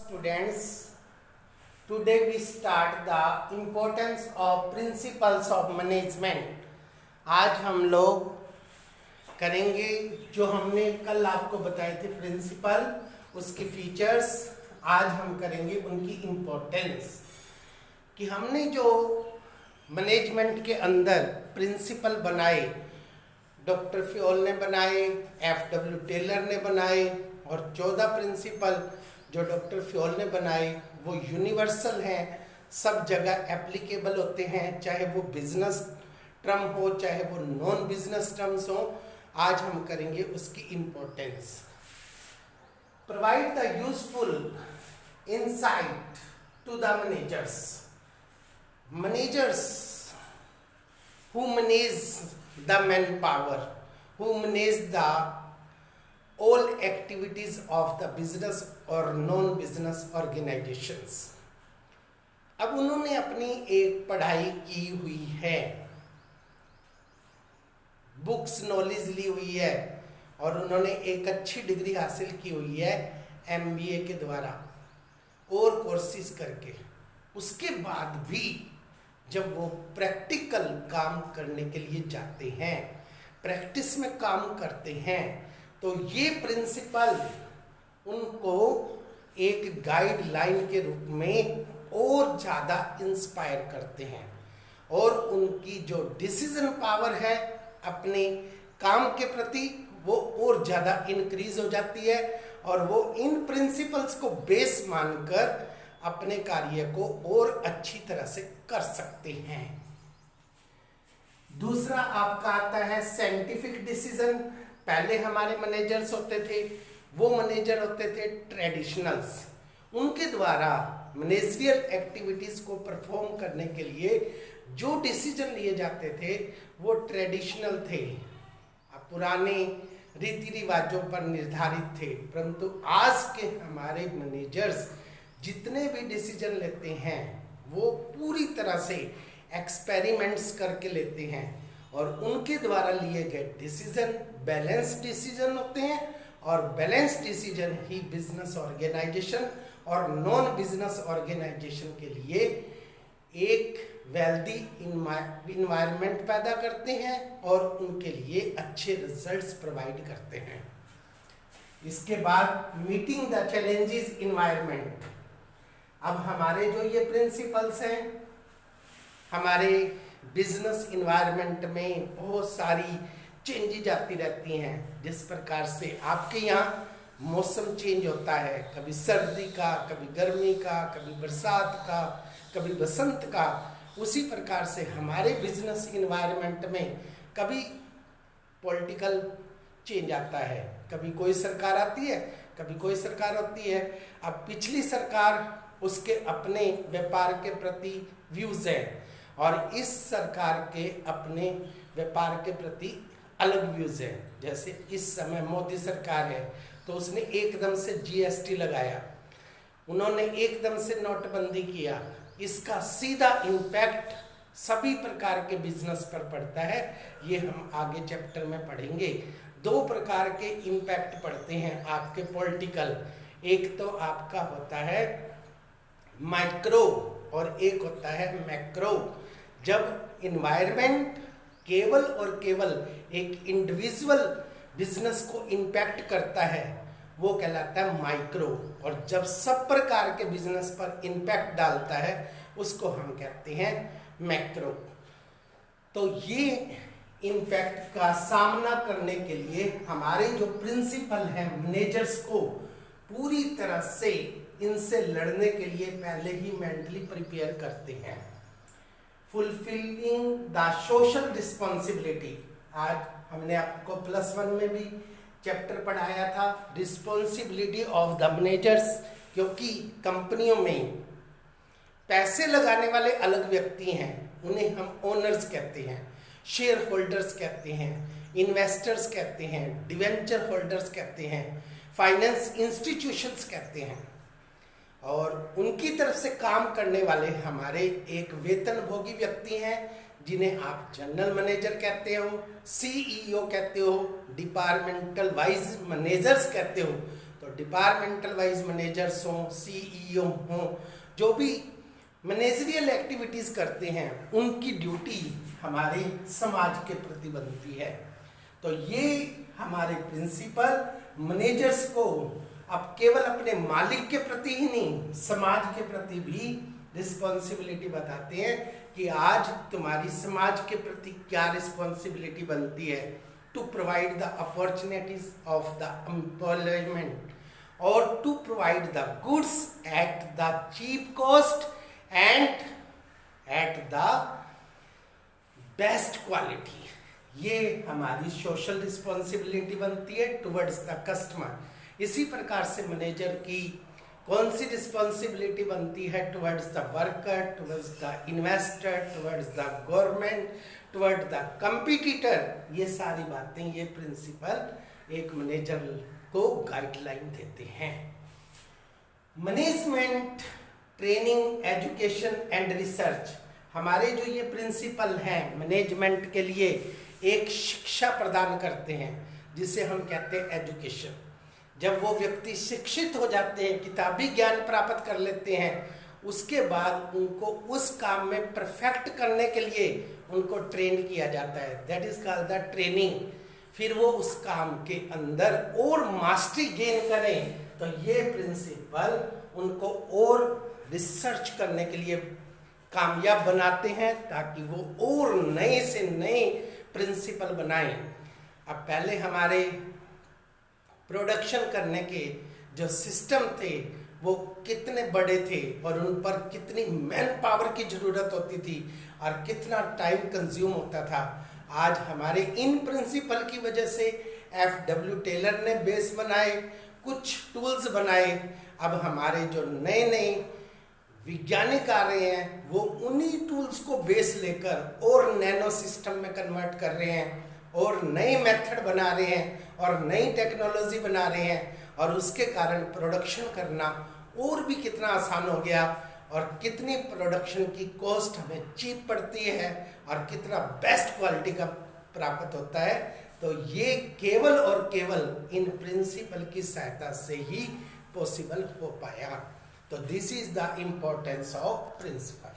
Students, today we start the importance of principles of management. आज हम लोग करेंगे जो हमने कल आपको बताए थे प्रिंसिपल, उसके फीचर्स। आज हम करेंगे उनकी इम्पोर्टेंस कि हमने जो मैनेजमेंट के अंदर प्रिंसिपल बनाए, डॉक्टर फ्योल ने बनाए, एफ.डब्ल्यू. टेलर ने बनाए, और 14 प्रिंसिपल जो डॉक्टर फ्योल ने बनाए वो यूनिवर्सल हैं, सब जगह एप्लीकेबल होते हैं, चाहे वो बिजनेस टर्म हो चाहे वो नॉन बिजनेस टर्म्स हो। आज हम करेंगे उसकी importance. Provide the useful insight to the managers who manage the manpower, who manage the all activities of the business or non-business organizations। अब उन्होंने अपनी एक पढ़ाई की हुई है, बुक्स नॉलेज ली हुई है, और उन्होंने एक अच्छी डिग्री हासिल की हुई है MBA के द्वारा और कोर्सेज करके। उसके बाद भी जब वो प्रैक्टिकल काम करने के लिए जाते हैं, प्रैक्टिस में काम करते हैं, तो ये प्रिंसिपल उनको एक गाइडलाइन के रूप में और ज़्यादा इंस्पायर करते हैं, और उनकी जो डिसीजन पावर है अपने काम के प्रति वो और ज़्यादा इंक्रीज हो जाती है, और वो इन प्रिंसिपल्स को बेस मानकर अपने कार्य को और अच्छी तरह से कर सकते हैं। दूसरा आपका आता है साइंटिफिक डिसीजन। पहले हमारे मैनेजर्स होते थे, वो मैनेजर होते थे ट्रेडिशनल्स। उनके द्वारा मैनेजरियल एक्टिविटीज को परफॉर्म करने के लिए जो डिसीजन लिए जाते थे वो ट्रेडिशनल थे, पुराने रीति रिवाजों पर निर्धारित थे। परंतु आज के हमारे मैनेजर्स जितने भी डिसीजन लेते हैं वो पूरी तरह से एक्सपेरिमेंट्स करके लेते हैं, और उनके द्वारा लिए गए डिसीजन बैलेंस डिसीजन होते हैं, और बैलेंस डिसीजन ही बिजनेस ऑर्गेनाइजेशन और नॉन बिजनेस ऑर्गेनाइजेशन के लिए एक वेल्दी इन्वायरमेंट पैदा करते हैं और उनके लिए अच्छे रिजल्ट्स प्रोवाइड करते हैं। इसके बाद मीटिंग द चैलेंजेस इन्वायरमेंट। अब हमारे जो ये प्रिंसिपल्स हैं, हमारे बिजनेस इन्वायरमेंट में बहुत सारी चेंजेज आती रहती हैं। जिस प्रकार से आपके यहाँ मौसम चेंज होता है, कभी सर्दी का, कभी गर्मी का, कभी बरसात का, कभी बसंत का, उसी प्रकार से हमारे बिजनेस इन्वायरमेंट में कभी पॉलिटिकल चेंज आता है, कभी कोई सरकार आती है, कभी कोई सरकार होती है। अब पिछली सरकार उसके अपने व्यापार के प्रति व्यूज हैं, और इस सरकार के अपने व्यापार के प्रति अलग व्यूज हैं। जैसे इस समय मोदी सरकार है तो उसने एकदम से GST लगाया, उन्होंने एकदम से नोटबंदी किया। इसका सीधा इम्पैक्ट सभी प्रकार के बिजनेस पर पड़ता है। ये हम आगे चैप्टर में पढ़ेंगे। 2 प्रकार के इम्पैक्ट पड़ते हैं आपके पॉलिटिकल। एक तो आपका होता है माइक्रो और एक होता है मैक्रो। जब इन्वायरमेंट केवल और केवल एक इंडिविजुअल बिजनेस को इम्पैक्ट करता है वो कहलाता है माइक्रो, और जब सब प्रकार के बिजनेस पर इम्पैक्ट डालता है उसको हम कहते हैं मैक्रो। तो ये इम्पैक्ट का सामना करने के लिए हमारे जो प्रिंसिपल हैं मैनेजर्स को पूरी तरह से इनसे लड़ने के लिए पहले ही मेंटली प्रिपेयर करते हैं। Fulfilling the social responsibility. आज हमने आपको +1 में भी चैप्टर पढ़ाया था रिस्पॉन्सिबिलिटी ऑफ द मैनेजर्स, क्योंकि कंपनियों में पैसे लगाने वाले अलग व्यक्ति हैं, उन्हें हम ओनर्स कहते हैं, शेयर होल्डर्स कहते हैं, इन्वेस्टर्स कहते हैं, डिवेंचर होल्डर्स कहते हैं, फाइनेंस इंस्टीट्यूशंस कहते हैं, और उनकी तरफ से काम करने वाले हमारे एक वेतनभोगी व्यक्ति हैं जिन्हें आप जनरल मैनेजर कहते हो, CEO कहते हो, डिपार्टमेंटल वाइज मैनेजर्स कहते हो। तो तो डिपार्टमेंटल वाइज मैनेजर्स हों, सीईओ हों, जो भी मैनेजरियल एक्टिविटीज करते हैं, उनकी ड्यूटी हमारे समाज के प्रति बनती है। तो ये हमारे प्रिंसिपल मैनेजर्स को अब केवल अपने मालिक के प्रति ही नहीं, समाज के प्रति भी रिस्पॉन्सिबिलिटी बताते हैं कि आज तुम्हारी समाज के प्रति क्या रिस्पॉन्सिबिलिटी बनती है, to provide the opportunities of the employment और to provide the goods at the cheap cost and at the best quality. ये हमारी सोशल रिस्पॉन्सिबिलिटी बनती है टुवर्ड्स द कस्टमर। इसी प्रकार से मैनेजर की कौन सी रिस्पॉन्सिबिलिटी बनती है towards the worker, towards the investor, towards the government, toward the competitor. ये सारी बातें ये प्रिंसिपल एक मैनेजर को गाइडलाइन देते हैं। Management, training, education and research, हमारे जो ये प्रिंसिपल हैं मैनेजमेंट के लिए एक शिक्षा प्रदान करते हैं जिसे हम कहते हैं एजुकेशन। जब वो व्यक्ति शिक्षित हो जाते हैं, किताबी ज्ञान प्राप्त कर लेते हैं, उसके बाद उनको उस काम में परफेक्ट करने के लिए उनको ट्रेन किया जाता है, that is called the training. फिर वो उस काम के अंदर और मास्टरी गेन करें, तो ये प्रिंसिपल उनको और रिसर्च करने के लिए कामयाब बनाते हैं ताकि वो और नए से नए प्रिंसिपल बनाएं। अब पहले हमारे प्रोडक्शन करने के जो सिस्टम थे वो कितने बड़े थे और उन पर कितनी मैन पावर की ज़रूरत होती थी और कितना टाइम कंज्यूम होता था। आज हमारे इन प्रिंसिपल की वजह से FW टेलर ने बेस बनाए, कुछ टूल्स बनाए। अब हमारे जो नए नए वैज्ञानिक आ रहे हैं वो उन्हीं टूल्स को बेस लेकर और नैनो सिस्टम में कन्वर्ट कर रहे हैं और नई मेथड बना रहे हैं और नई टेक्नोलॉजी बना रहे हैं, और उसके कारण प्रोडक्शन करना और भी कितना आसान हो गया और कितनी प्रोडक्शन की कॉस्ट हमें चीप पड़ती है और कितना बेस्ट क्वालिटी का प्राप्त होता है। तो ये केवल और केवल इन प्रिंसिपल की सहायता से ही पॉसिबल हो पाया। तो this is the importance of principal.